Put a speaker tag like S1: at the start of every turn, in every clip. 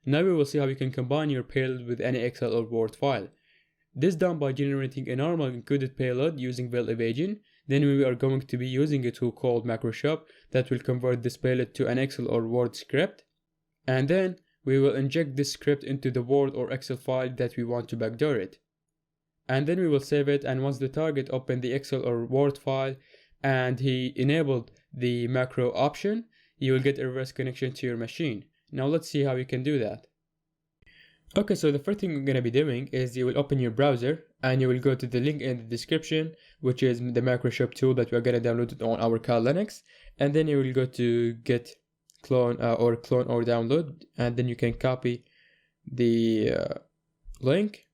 S1: Now we will see how you can combine your payload with any Excel or Word file. This is done by generating a normal encoded payload using veil evasion. Then we are going to be using a tool called MacroShop that will convert this payload to an Excel or Word script. And then we will inject this script into the Word or Excel file that we want to backdoor it. And then we will save it, and once the target opened the Excel or Word file and he enabled the macro option, you will get a reverse connection to your machine. Now let's see how you can do that. Okay, so the first thing you're going to be doing is you will open your browser and you will go to the link in the description, which is the MacroShop tool that we're going to download it on our Cal Linux. And then you will go to get clone or download, and then you can copy the link.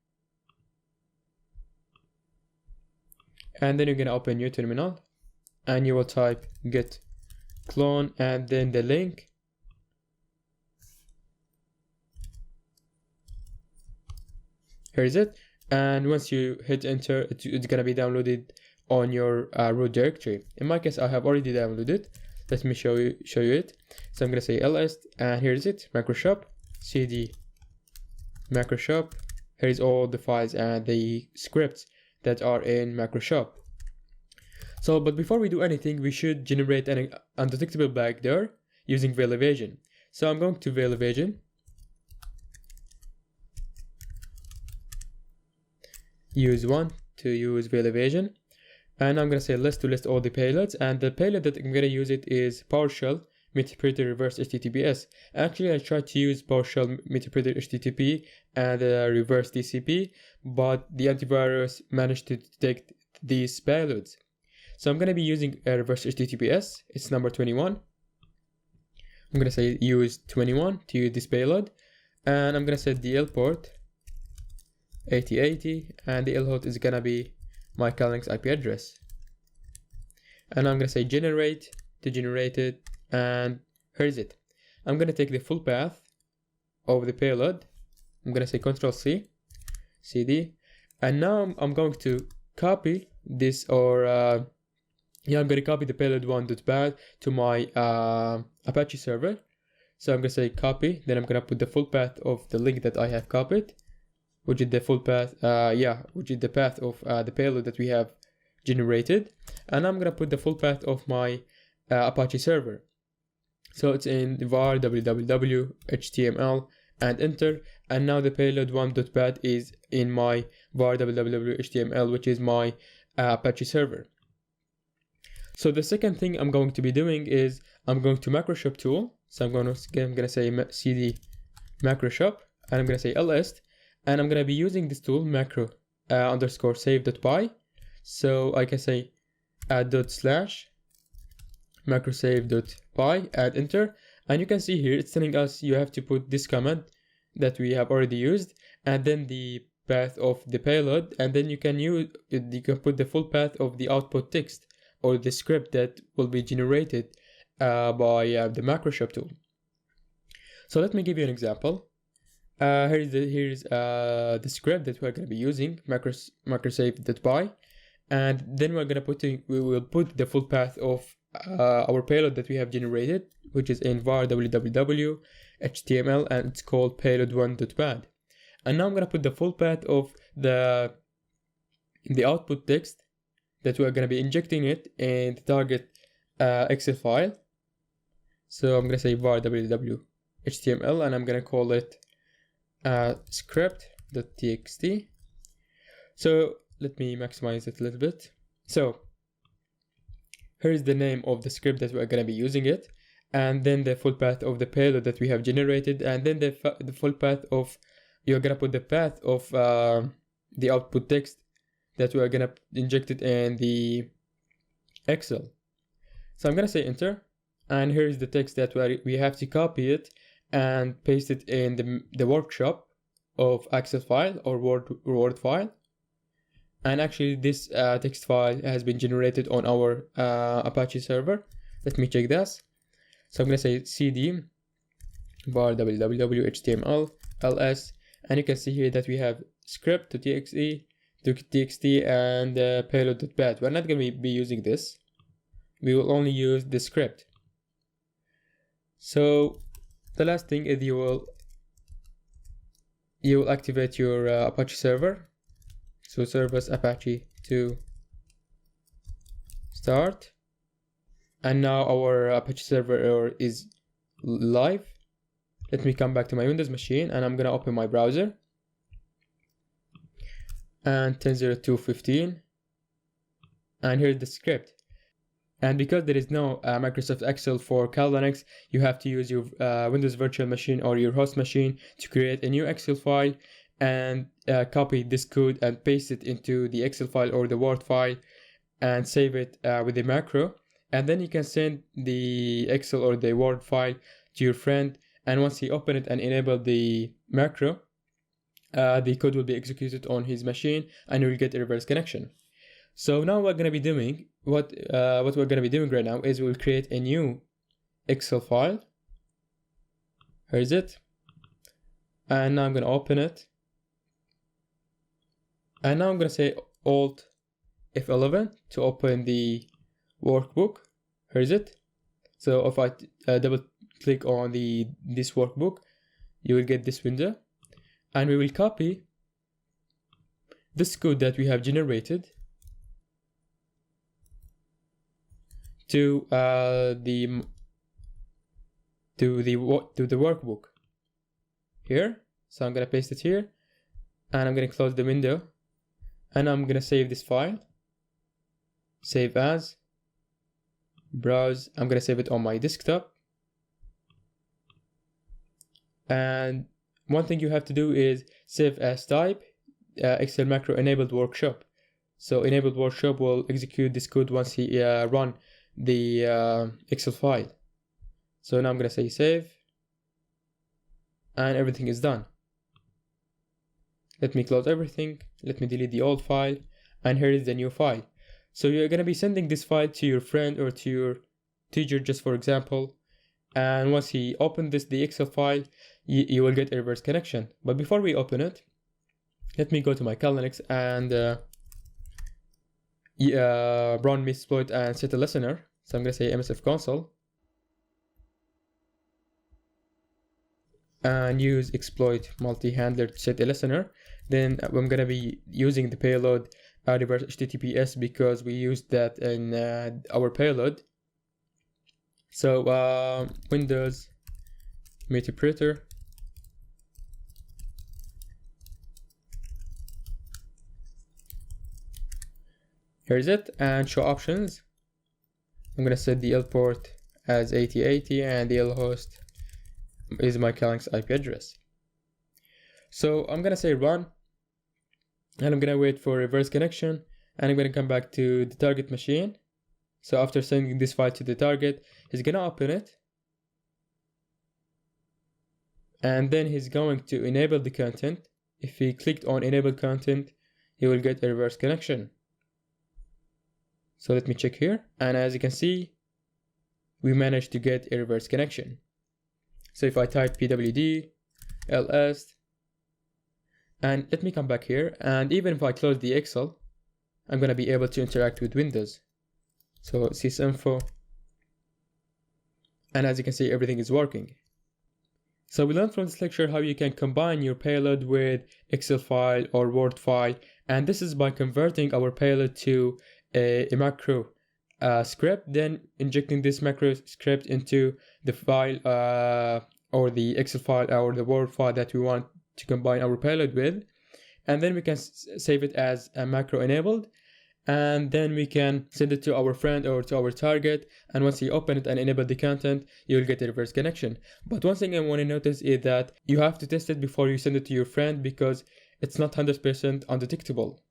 S1: And then you're going to open your terminal and you will type git clone and then the link. Here is it. And once you hit enter, it's going to be downloaded on your root directory. In my case, I have already downloaded. Let me show you it. So I'm going to say ls, and here is it, MacroShop, cd MacroShop. Here is all the files and the scripts that are in MacroShop. So, but before we do anything, we should generate an undetectable backdoor using veil evasion. So I'm going to veil evasion. Use one to use veil evasion. And I'm going to say list to list all the payloads. And the payload that I'm going to use it is PowerShell Meterpreter Reverse HTTPS. Actually, I tried to use PowerShell Meterpreter HTTP and Reverse TCP, but the antivirus managed to detect these payloads. So I'm going to be using a Reverse HTTPS. It's number 21. I'm going to say use 21 to use this payload. And I'm going to set the L port 8080, and the L host is going to be my Cal Linux IP address. And I'm going to say generate to generate it, and here is it. I'm going to take the full path of the payload. I'm going to say Ctrl C, CD, and now I'm going to copy this, or I'm going to copy the payload1.bat to my Apache server. So I'm going to say copy, then I'm going to put the full path of the link that I have copied, which is the full path, which is the path of the payload that we have generated. And I'm going to put the full path of my Apache server. So it's in var www html and enter. And now the payload1.bat is in my var www html, which is my Apache server. So the second thing I'm going to be doing is I'm going to MacroShop tool. So I'm going to say cd MacroShop, and I'm going to say ls, and I'm going to be using this tool macro underscore save.py. So I can say // macrosave.py, add enter, and you can see here it's telling us you have to put this command that we have already used, and then the path of the payload, and then you can put the full path of the output text or the script that will be generated by the MacroShop tool. So let me give you an example. Here's the script that we're going to be using, macrosave.py, and then we will put the full path of our payload that we have generated, which is in var www html, and it's called payload1.bat. And now I'm going to put the full path of the output text that we're going to be injecting it in the target Excel file. So I'm going to say var www html, and I'm going to call it script.txt. So let me maximize it a little bit. So here's the name of the script that we're going to be using it, and then the full path of the payload that we have generated, and then the full path of, you're going to put the path of the output text that we're going to inject it in the Excel. So I'm going to say enter, and here's the text that we have to copy it and paste it in the workshop of Excel file or Word file. And actually this text file has been generated on our Apache server. Let me check this. So I'm going to say cd var www html ls, and you can see here that we have script.txt and payload.bat. We're not going to be using this. We will only use the script. So the last thing is you will you will activate your Apache server. So service Apache to start. And now our Apache server is live. Let me come back to my Windows machine and I'm gonna open my browser. And 10.02.15. And here's the script. And because there is no Microsoft Excel for Kali Linux, you have to use your Windows virtual machine or your host machine to create a new Excel file and copy this code and paste it into the Excel file or the Word file and save it with the macro. And then you can send the Excel or the Word file to your friend. And once he opens it and enable the macro, the code will be executed on his machine and you will get a reverse connection. So now we're going to be doing, what we're going to be doing right now is we'll create a new Excel file. Here is it. And now I'm going to open it. And now I'm going to say Alt F11 to open the workbook. Here is it. So if I double click on this workbook, you will get this window. And we will copy this code that we have generated to the workbook here. So I'm gonna paste it here, and I'm gonna close the window, and I'm gonna save this file. Save as, browse. I'm gonna save it on my desktop. And one thing you have to do is save as type Excel macro enabled workshop. So enabled workshop will execute this code once he run the Excel file. So now I'm gonna say save, and everything is done. Let me close everything. Let me delete the old file, and here is the new file. So you're gonna be sending this file to your friend or to your teacher, just for example. And once he opens the Excel file, you will get a reverse connection. But before we open it, let me go to my Kali Linux and run mesploit and set a listener. So I'm going to say MSF console and use exploit multi-handler to set a listener. Then I'm going to be using the payload reverse HTTPS because we used that in our payload. So Windows interpreter, here is it, and show options. I'm gonna set the L port as 8080 and the L host is my Kali Linux IP address. So I'm gonna say run, and I'm gonna wait for reverse connection, and I'm gonna come back to the target machine. So after sending this file to the target, he's gonna open it, and then he's going to enable the content. If he clicked on enable content, he will get a reverse connection. So let me check here, and as you can see, we managed to get a reverse connection. So if I type pwd ls, and let me come back here, and even if I close the Excel, I'm gonna be able to interact with Windows. So sysinfo, and as you can see, everything is working. So we learned from this lecture how you can combine your payload with Excel file or Word file, and this is by converting our payload to a macro script, then injecting this macro script into the file or the Excel file or the Word file that we want to combine our payload with, and then we can save it as a macro enabled, and then we can send it to our friend or to our target, and once you open it and enable the content, you'll get a reverse connection. But one thing I want to notice is that you have to test it before you send it to your friend because it's not 100% undetectable.